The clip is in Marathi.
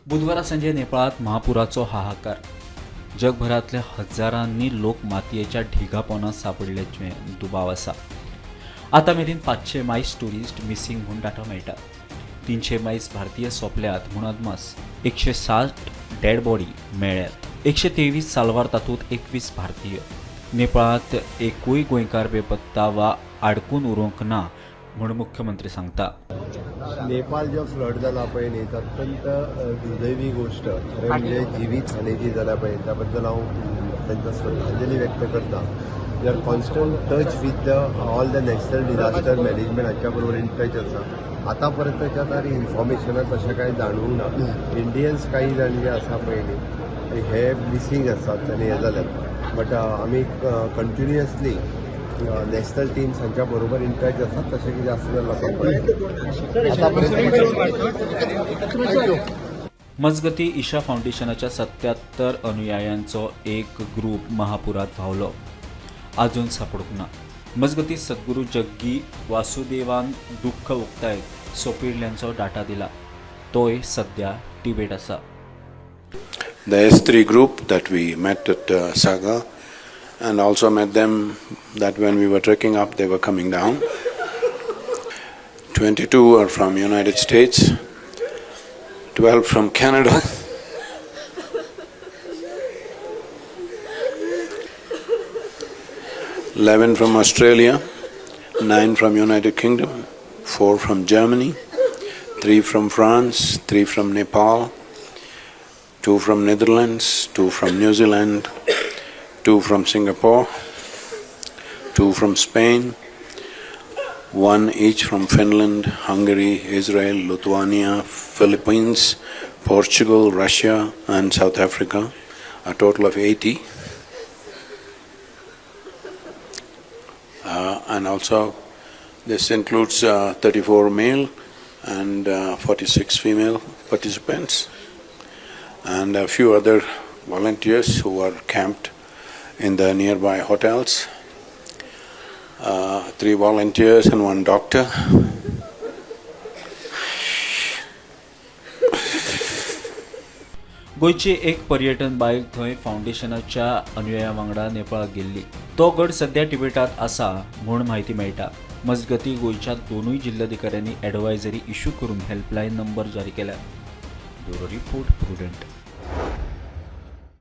बुधवारा संजे नेपाळात महापुराचो हाहाकार. जगभरातल्या हजारांनी लोक मातयेच्या ढिगा पोंदात सापडल्याचे दुबाव आसा. आता मेरेन 500 मायस टुरिस्ट मिसींग म्हूण डाटा मेळटा. 300 मायस भारतीय सोंपल्यात म्हूण अदमास. 160 डेड बॉडी मेळ्ळ्यात. 123 साल्वार तातूंत 21 भारतीय. नेपाळात एकूय गोंयकार बेपत्ता वा आडकून उरूंक ना म्हूण मुख्यमंत्री सांगता. नेपाळ जो फ्लड जाला पळय न्ही अत्यंत दुर्दैवी गोष्ट. खरें म्हणजे जिवीत हानी जी जाल्या पळय त्या बद्दल हांव तांकां श्रद्धांजली व्यक्त करता. We are constant touch with all the national disaster management हांच्या बरोबर इन टच आसा. आतां पर्यंतच्या तरी इन्फॉर्मेशनात तशें कांय जाणवूंक ना. इंडियन्स काही जाण जे आसा पळय न्ही हे मिसींग आसात आनी हे जाल्यात. बट आमी कंटिन्युअसली नॅशनल टीम्स हांच्या बरोबर इन टच आसात. तशें कितें आसलें मजगती ईशा फाउंडेशनाच्या 77 अनुयायांचो एक ग्रुप महापुरात व्हांवलो. आजून सापडूंक ना. मजगती सद्गुरू जग्गी वासुदेवान दुख्ख उक्तायत सोपिल्ल्यांचो डाटा दिला. तोय सध्या टिबेट आसा. The S3 group that we met at Saga, and also met them that when we were trekking up they were coming down. 22 are from United States, 12 from Canada, 11 from Australia, 9 from United Kingdom, 4 from Germany, 3 from France, 3 from Nepal, 2 from Netherlands, 2 from New Zealand, 2 from Singapore, 2 from Spain, 1 each from Finland, Hungary, Israel, Lithuania, Philippines, Portugal, Russia and South Africa, a total of 80. And also this includes 34 male and 46 female participants, and a few other volunteers who are camped in the nearby hotels. 3 volunteers and 1 doctor. गोंयची एक पर्यटन बायल थंय फाउंडेशनाच्या अनुयायां वांगडा नेपाळाक गेल्ली. तो गट सध्या टिबेटात आसा म्हूण म्हायती मेळटा. मजगती गोंयच्या 2 जिल्हाधिकाऱ्यांनी एडवायझरी इश्यू करून हेल्पलायन नंबर जारी केल्या. Bureau report prudent.